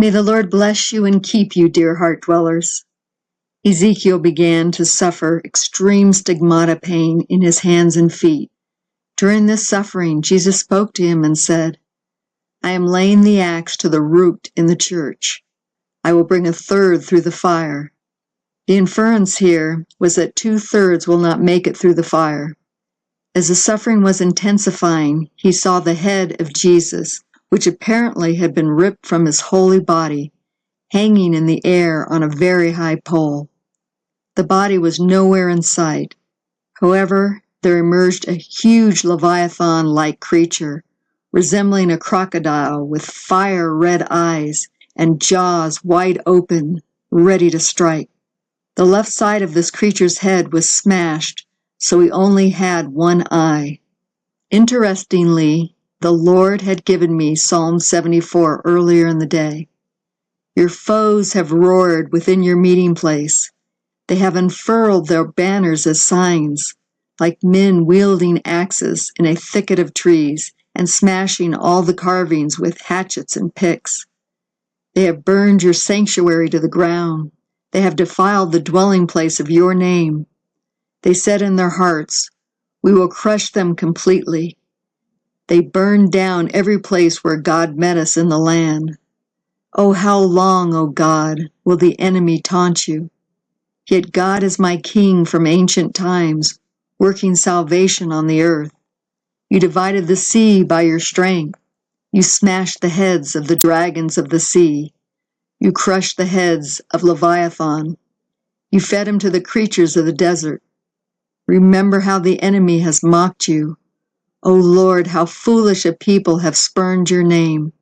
May the Lord bless you and keep you, dear heart dwellers. Ezekiel began to suffer extreme stigmata pain in his hands and feet. During this suffering, Jesus spoke to him and said, I am laying the axe to the root in the church. I will bring a third through the fire. The inference here was that 2/3 will not make it through the fire. As the suffering was intensifying, he saw the head of Jesus, which apparently had been ripped from his holy body, hanging in the air on a very high pole. The body was nowhere in sight. However, there emerged a huge leviathan-like creature, resembling a crocodile with fire-red eyes and jaws wide open, ready to strike. The left side of this creature's head was smashed, so he only had one eye. Interestingly, the Lord had given me Psalm 74 earlier in the day. Your foes have roared within your meeting place. They have unfurled their banners as signs, like men wielding axes in a thicket of trees and smashing all the carvings with hatchets and picks. They have burned your sanctuary to the ground. They have defiled the dwelling place of your name. They said in their hearts, we will crush them completely. They burned down every place where God met us in the land. Oh, how long, O God, will the enemy taunt you? Yet God is my King from ancient times, working salvation on the earth. You divided the sea by your strength. You smashed the heads of the dragons of the sea. You crushed the heads of Leviathan. You fed him to the creatures of the desert. Remember how the enemy has mocked you. O Lord, how foolish a people have spurned your name.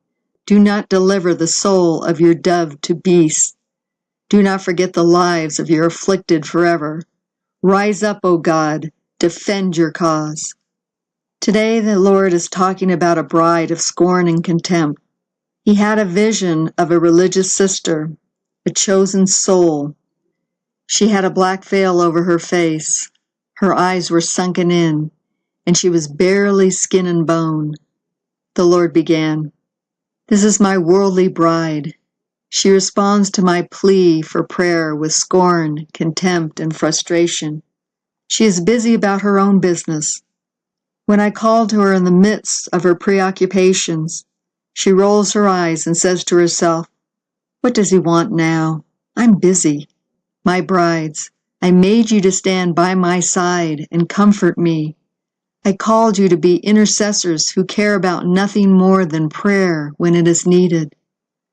Do not deliver the soul of your dove to beasts. Do not forget the lives of your afflicted forever. Rise up, O God, defend your cause. Today the Lord is talking about a bride of scorn and contempt. He had a vision of a religious sister, a chosen soul. She had a black veil over her face. Her eyes were sunken in, and she was barely skin and bone. The Lord began, This is my worldly bride. She responds to my plea for prayer with scorn, contempt, and frustration. She is busy about her own business. When I call to her in the midst of her preoccupations, she rolls her eyes and says to herself, What does he want now? I'm busy. My brides, I made you to stand by my side and comfort me. I called you to be intercessors who care about nothing more than prayer when it is needed.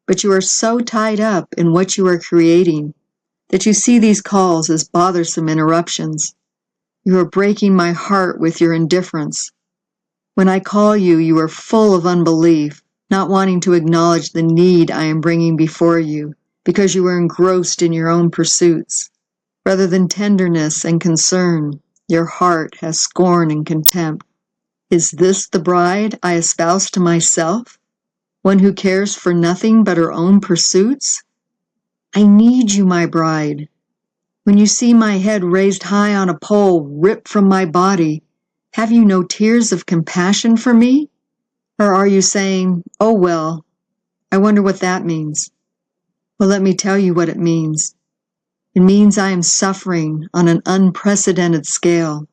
But you are so tied up in what you are creating that you see these calls as bothersome interruptions. You are breaking my heart with your indifference. When I call you, you are full of unbelief, not wanting to acknowledge the need I am bringing before you, because you are engrossed in your own pursuits. Rather than tenderness and concern, your heart has scorn and contempt. Is this the bride I espouse to myself? One who cares for nothing but her own pursuits? I need you, my bride. When you see my head raised high on a pole ripped from my body, have you no tears of compassion for me? Or are you saying, oh well, I wonder what that means? Well, let me tell you what it means. It means I am suffering on an unprecedented scale,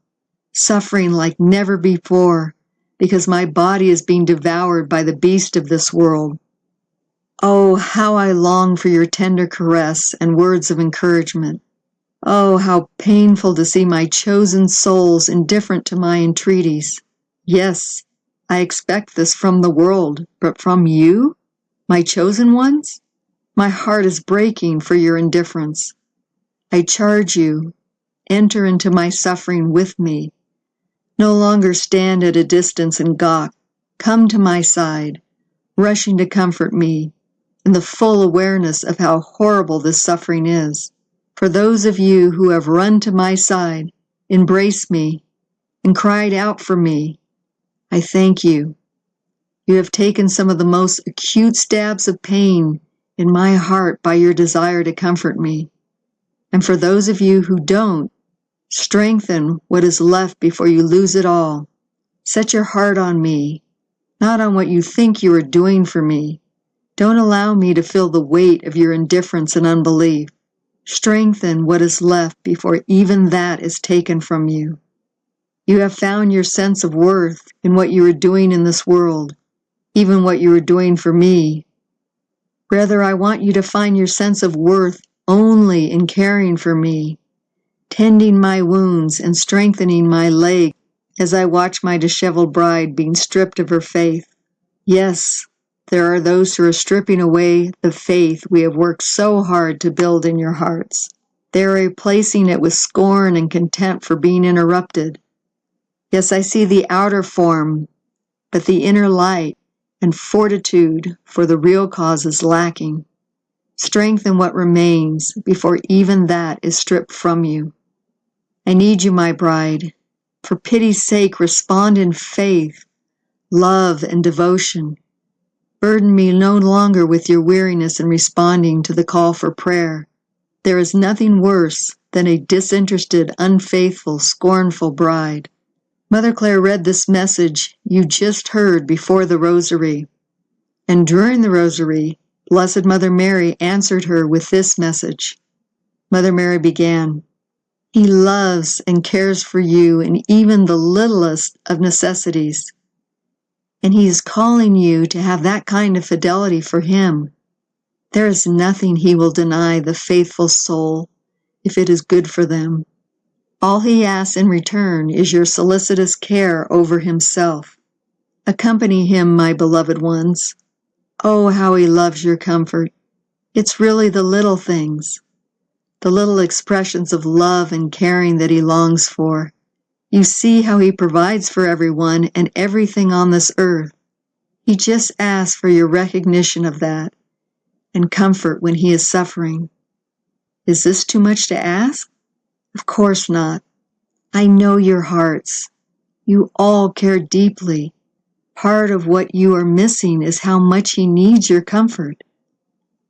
suffering like never before, because my body is being devoured by the beast of this world. Oh, how I long for your tender caress and words of encouragement. Oh, how painful to see my chosen souls indifferent to my entreaties. Yes, I expect this from the world, but from you, my chosen ones? My heart is breaking for your indifference. I charge you, enter into my suffering with me. No longer stand at a distance and gawk. Come to my side, rushing to comfort me, in the full awareness of how horrible this suffering is. For those of you who have run to my side, embraced me, and cried out for me, I thank you. You have taken some of the most acute stabs of pain in my heart by your desire to comfort me. And for those of you who don't, strengthen what is left before you lose it all. Set your heart on me, not on what you think you are doing for me, Don't allow me to feel the weight of your indifference and unbelief. Strengthen what is left before even that is taken from you. You have found your sense of worth in what you are doing in this world, even what you are doing for me. Rather, I want you to find your sense of worth only in caring for me, tending my wounds and strengthening my leg as I watch my disheveled bride being stripped of her faith. Yes, there are those who are stripping away the faith we have worked so hard to build in your hearts. They are replacing it with scorn and contempt for being interrupted. Yes, I see the outer form, but the inner light and fortitude for the real cause is lacking. Strengthen what remains before even that is stripped from you. I need you, my bride. For pity's sake, respond in faith, love, and devotion. Burden me no longer with your weariness in responding to the call for prayer. There is nothing worse than a disinterested, unfaithful, scornful bride. Mother Clare read this message you just heard before the rosary, and during the rosary, Blessed Mother Mary answered her with this message. Mother Mary began, He loves and cares for you in even the littlest of necessities, and He is calling you to have that kind of fidelity for Him. There is nothing He will deny the faithful soul if it is good for them. All He asks in return is your solicitous care over Himself. Accompany Him, my beloved ones. Oh, how He loves your comfort. It's really the little things, the little expressions of love and caring that He longs for. You see how He provides for everyone and everything on this earth. He just asks for your recognition of that and comfort when He is suffering. Is this too much to ask? Of course not. I know your hearts. You all care deeply. Part of what you are missing is how much He needs your comfort.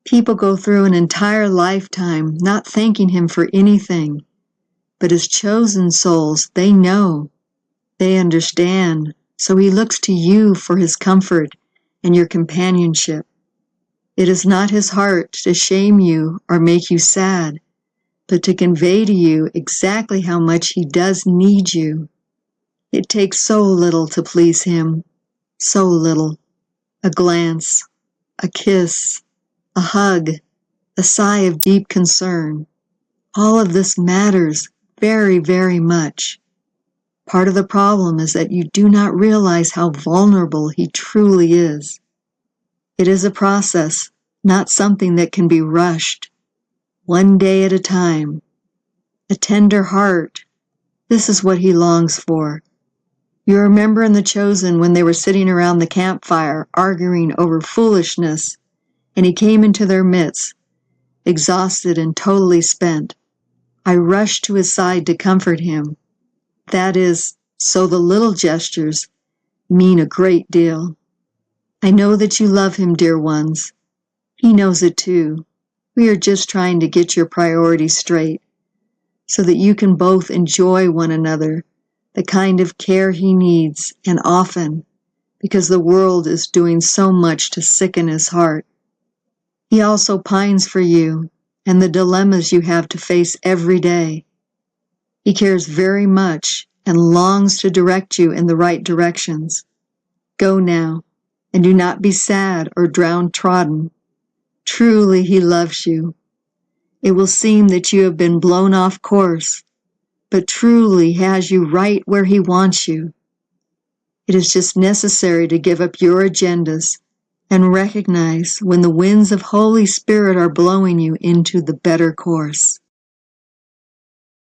People go through an entire lifetime not thanking Him for anything, but as chosen souls, they know, they understand, so He looks to you for His comfort and your companionship. It is not His heart to shame you or make you sad, but to convey to you exactly how much He does need you. It takes so little to please Him, so little. A glance, a kiss, a hug, a sigh of deep concern. All of this matters very, very much. Part of the problem is that you do not realize how vulnerable He truly is. It is a process, not something that can be rushed. One day at a time. A tender heart. This is what He longs for. You remember in The Chosen when they were sitting around the campfire arguing over foolishness, and He came into their midst, exhausted and totally spent. I rushed to His side to comfort him. That is, so the little gestures mean a great deal. I know that you love Him, dear ones. He knows it too. We are just trying to get your priorities straight, so that you can both enjoy one another, the kind of care He needs, and often, because the world is doing so much to sicken His heart. He also pines for you and the dilemmas you have to face every day. He cares very much and longs to direct you in the right directions. Go now, and do not be sad or downtrodden. Truly He loves you. It will seem that you have been blown off course, but truly has you right where He wants you. It is just necessary to give up your agendas and recognize when the winds of Holy Spirit are blowing you into the better course.